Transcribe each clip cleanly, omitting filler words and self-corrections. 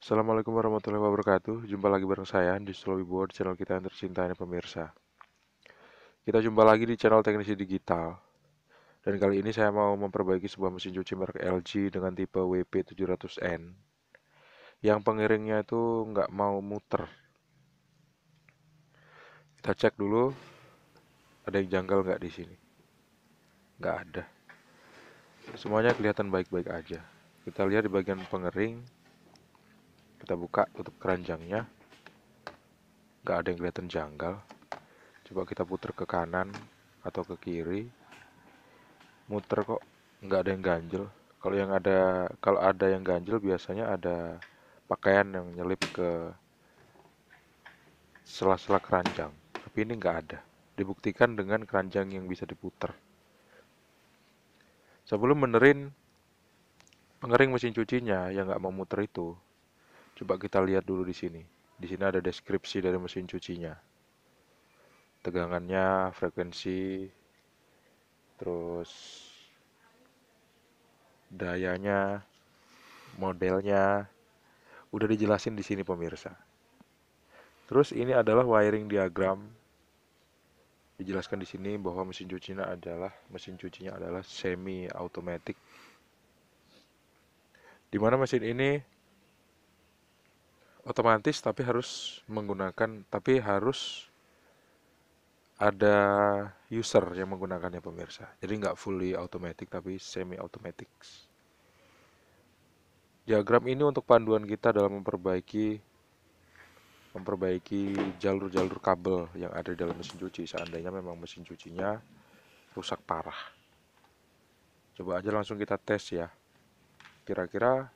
Assalamualaikum warahmatullahi wabarakatuh. Jumpa lagi bareng saya di Slow Board, channel kita yang tercinta ini pemirsa. Kita jumpa lagi di channel Teknisi Digital. Dan kali ini saya mau memperbaiki sebuah mesin cuci merek LG dengan tipe WP700N yang pengiringnya itu nggak mau muter. Kita cek dulu ada yang janggal nggak di sini. Nggak ada. Semuanya kelihatan baik-baik aja. Kita lihat di bagian pengering. Kita buka tutup keranjangnya. Nggak ada yang kelihatan janggal. Coba kita putar ke kanan atau ke kiri. Muter kok, nggak ada yang ganjel. Kalau ada yang ganjel biasanya ada pakaian yang nyelip ke sela-sela keranjang, tapi ini nggak ada. Dibuktikan dengan keranjang yang bisa diputer. Sebelum benerin pengering mesin cucinya yang nggak mau muter itu, coba kita lihat dulu di sini. Di sini ada deskripsi dari mesin cucinya, tegangannya, frekuensi, terus dayanya, modelnya, udah dijelasin di sini pemirsa. Terus ini adalah wiring diagram. Dijelaskan di sini bahwa mesin cucinya adalah semi automatic. Di mana mesin ini otomatis tapi harus ada user yang menggunakannya pemirsa. Jadi nggak fully automatic tapi semi automatic. Diagram ini untuk panduan kita dalam memperbaiki jalur-jalur kabel yang ada di dalam mesin cuci seandainya memang mesin cucinya rusak parah. Coba aja langsung kita tes ya. Kira-kira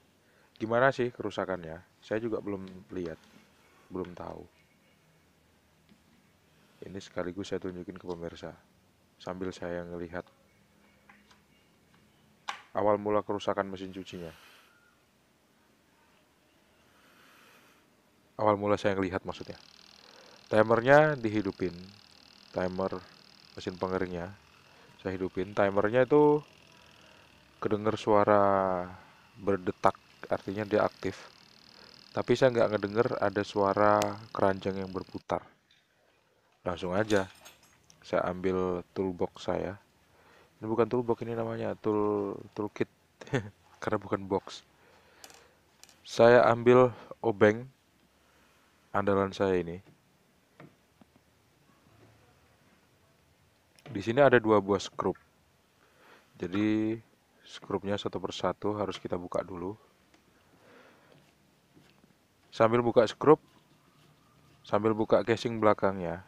gimana sih kerusakannya? Saya juga belum lihat, belum tahu. Ini sekaligus saya tunjukin ke pemirsa sambil saya ngelihat awal mula kerusakan mesin cucinya. Awal mula saya ngelihat maksudnya. Timernya dihidupin, timer mesin pengeringnya saya hidupin. Timernya itu kedenger suara berdetak, artinya dia aktif. Tapi saya nggak ngedenger ada suara keranjang yang berputar. Langsung aja saya ambil toolbox saya. Ini bukan toolbox, ini namanya toolkit karena bukan box. Saya ambil obeng andalan saya ini. Di sini ada dua buah skrup. Jadi skrupnya satu persatu harus kita buka dulu. Sambil buka skrup, sambil buka casing belakangnya,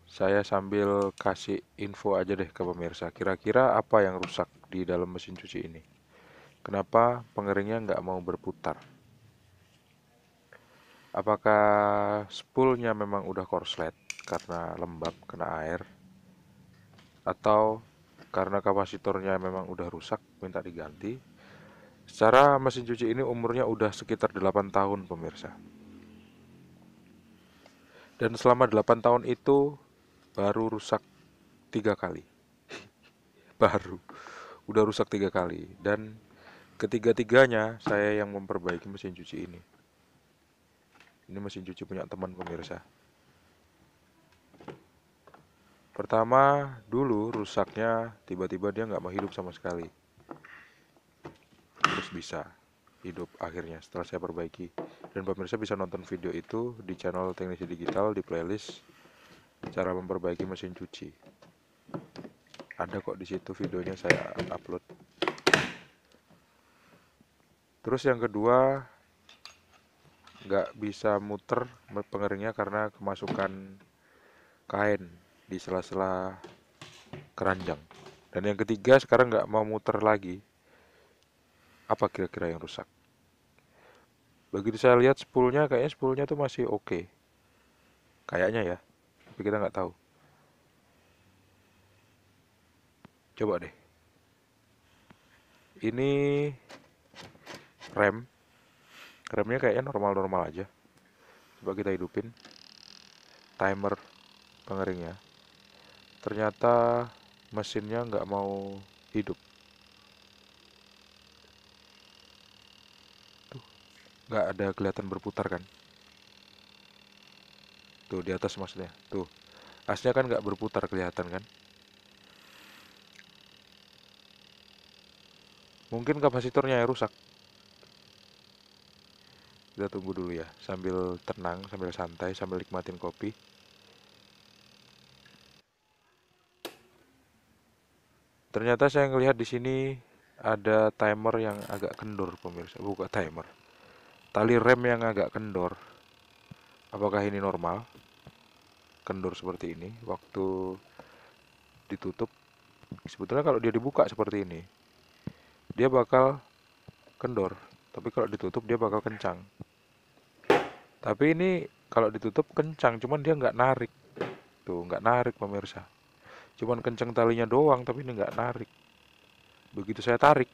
saya sambil kasih info aja deh ke pemirsa. Kira-kira apa yang rusak di dalam mesin cuci ini? Kenapa pengeringnya nggak mau berputar? Apakah spoolnya memang udah korslet karena lembab kena air? Atau karena kapasitornya memang udah rusak minta diganti? Secara mesin cuci ini umurnya udah sekitar 8 tahun pemirsa. Dan selama 8 tahun itu baru rusak 3 kali. Baru, udah rusak 3 kali. Dan ketiga-tiganya saya yang memperbaiki mesin cuci ini. Ini mesin cuci punya teman pemirsa. Pertama, dulu rusaknya tiba-tiba dia nggak mau hidup sama sekali. Terus bisa hidup akhirnya setelah saya perbaiki. Dan pemirsa bisa nonton video itu di channel Teknisi Digital di playlist cara memperbaiki mesin cuci. Ada kok di situ videonya saya upload. Terus yang kedua, nggak bisa muter pengeringnya karena kemasukan kain di sela-sela keranjang. Dan yang ketiga sekarang nggak mau muter lagi. Apa kira-kira yang rusak? Begitu saya lihat spoolnya tuh masih oke. Kayaknya ya, tapi kita nggak tahu. Coba deh. Ini rem. Remnya kayaknya normal-normal aja. Coba kita hidupin. Timer pengeringnya. Ternyata mesinnya nggak mau hidup. nggak ada kelihatan berputar kan. Tuh di atas maksudnya. Tuh asnya kan nggak berputar kelihatan kan. Mungkin kapasitornya yang rusak. Kita tunggu dulu ya, sambil tenang, sambil santai, sambil nikmatin kopi. Ternyata saya ngelihat di sini ada timer yang agak kendor, pemirsa. Bukan timer, tali rem yang agak kendor. Apakah ini normal? Kendor seperti ini waktu ditutup. Sebetulnya kalau dia dibuka seperti ini, dia bakal kendor. Tapi kalau ditutup dia bakal kencang. Tapi ini kalau ditutup kencang, cuman dia nggak narik. Tuh, nggak narik pemirsa. Cuman kencang talinya doang, tapi ini nggak narik. Begitu saya tarik,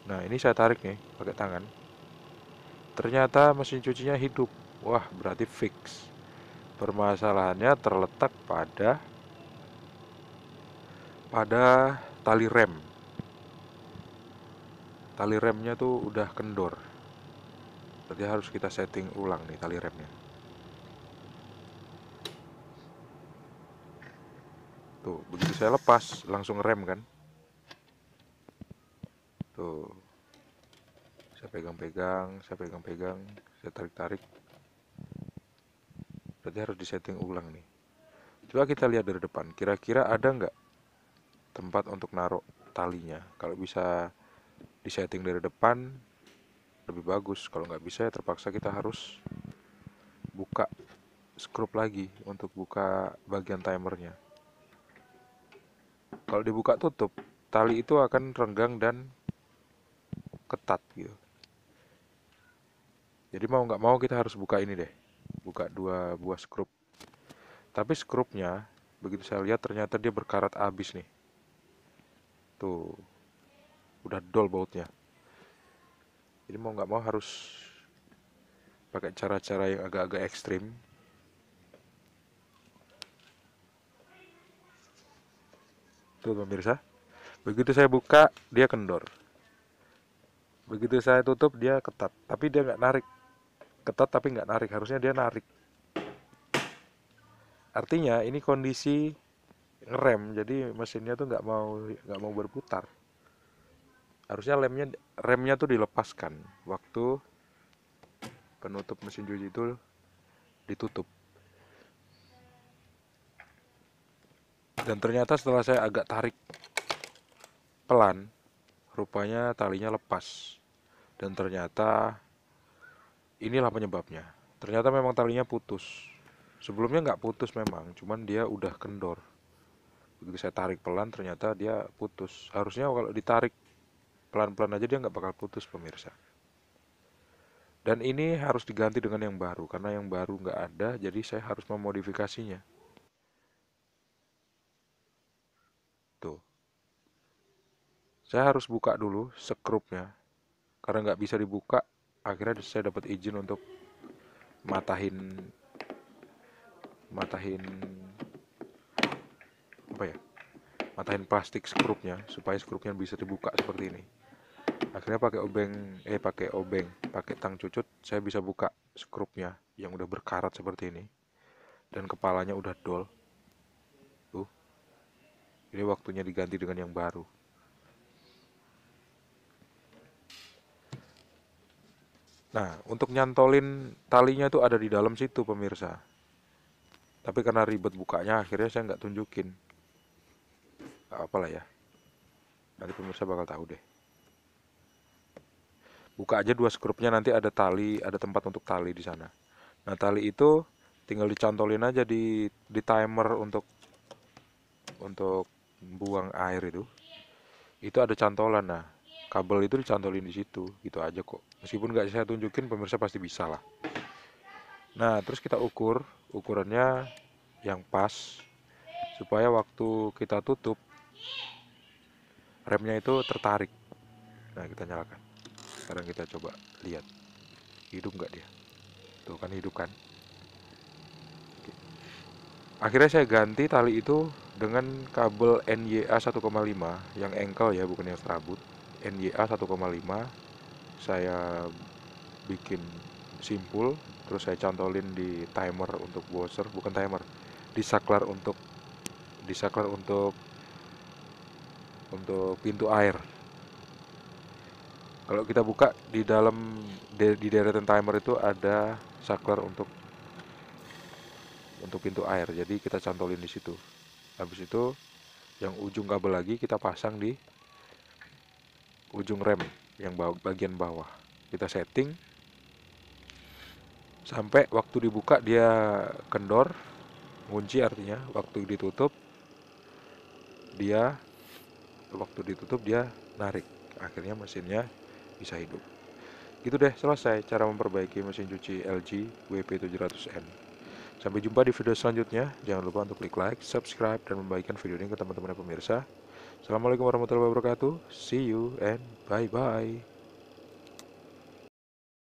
nah ini saya tarik nih pakai tangan. Ternyata mesin cucinya hidup. Wah, berarti fix. Permasalahannya terletak pada tali rem. Tali remnya tuh udah kendor. Berarti harus kita setting ulang nih tali remnya. Tuh, begitu saya lepas langsung rem kan. Tuh, saya pegang-pegang, saya tarik-tarik. Berarti harus disetting ulang nih. Coba kita lihat dari depan. Kira-kira ada nggak tempat untuk naruh talinya? Kalau bisa disetting dari depan lebih bagus. Kalau nggak bisa ya terpaksa kita harus buka skrup lagi untuk buka bagian timernya. Kalau dibuka tutup, tali itu akan renggang dan ketat gitu. Jadi mau nggak mau kita harus buka ini deh, buka dua buah skrup. Tapi skrupnya begitu saya lihat ternyata dia berkarat abis nih. Tuh, udah dol bautnya. Jadi mau nggak mau harus pakai cara-cara yang agak-agak ekstrim. Tuh pemirsa, begitu saya buka dia kendor. Begitu saya tutup dia ketat, tapi dia nggak narik. Ketat tapi nggak narik, harusnya dia narik. Artinya ini kondisi ngerem, jadi mesinnya tuh nggak mau berputar. Harusnya remnya tuh dilepaskan waktu penutup mesin cuci itu ditutup. Dan ternyata setelah saya agak tarik pelan, rupanya talinya lepas. Dan ternyata inilah penyebabnya. Ternyata memang talinya putus. Sebelumnya nggak putus memang, cuman dia udah kendor. Begitu saya tarik pelan, ternyata dia putus. Harusnya kalau ditarik pelan-pelan aja dia nggak bakal putus, pemirsa. Dan ini harus diganti dengan yang baru, karena yang baru nggak ada, jadi saya harus memodifikasinya. Tuh, saya harus buka dulu skrupnya, karena nggak bisa dibuka. Akhirnya saya dapat izin untuk matahin, matahin apa ya? Matahin plastik skrupnya supaya skrupnya bisa dibuka seperti ini. Akhirnya pakai tang cucut, saya bisa buka skrupnya yang udah berkarat seperti ini dan kepalanya udah dol. Tuh, ini waktunya diganti dengan yang baru. Nah, untuk nyantolin talinya tuh ada di dalam situ pemirsa. Tapi karena ribet bukanya, akhirnya saya nggak tunjukin. Gak apalah ya. Nanti pemirsa bakal tahu deh. Buka aja dua skrupnya, nanti ada tali, ada tempat untuk tali di sana. Nah, tali itu tinggal dicantolin aja di timer untuk buang air itu. Itu ada cantolan. Nah, kabel itu dicantolin di situ, gitu aja kok. Meskipun nggak saya tunjukin, pemirsa pasti bisa lah. Nah, terus kita ukur, ukurannya yang pas supaya waktu kita tutup remnya itu tertarik. Nah, kita nyalakan. Sekarang kita coba lihat hidup nggak dia. Tuh kan hidup kan. Akhirnya saya ganti tali itu dengan kabel NYA 1,5 yang engkel ya, bukan yang serabut. NYA 1,5 saya bikin simpul, terus saya cantolin di timer untuk washer, bukan timer, di saklar untuk pintu air. Kalau kita buka di dalam di deretan timer itu ada saklar untuk pintu air, jadi kita cantolin di situ. Habis itu yang ujung kabel lagi kita pasang di ujung rem yang bagian bawah. Kita setting sampai waktu dibuka dia kendor, ngunci, artinya dia waktu ditutup dia narik. Akhirnya mesinnya bisa hidup. Gitu deh, selesai cara memperbaiki mesin cuci LG WP700N. Sampai jumpa di video selanjutnya. Jangan lupa untuk klik like, subscribe, dan membagikan video ini ke teman-teman pemirsa. Assalamualaikum warahmatullahi wabarakatuh. See you and bye-bye.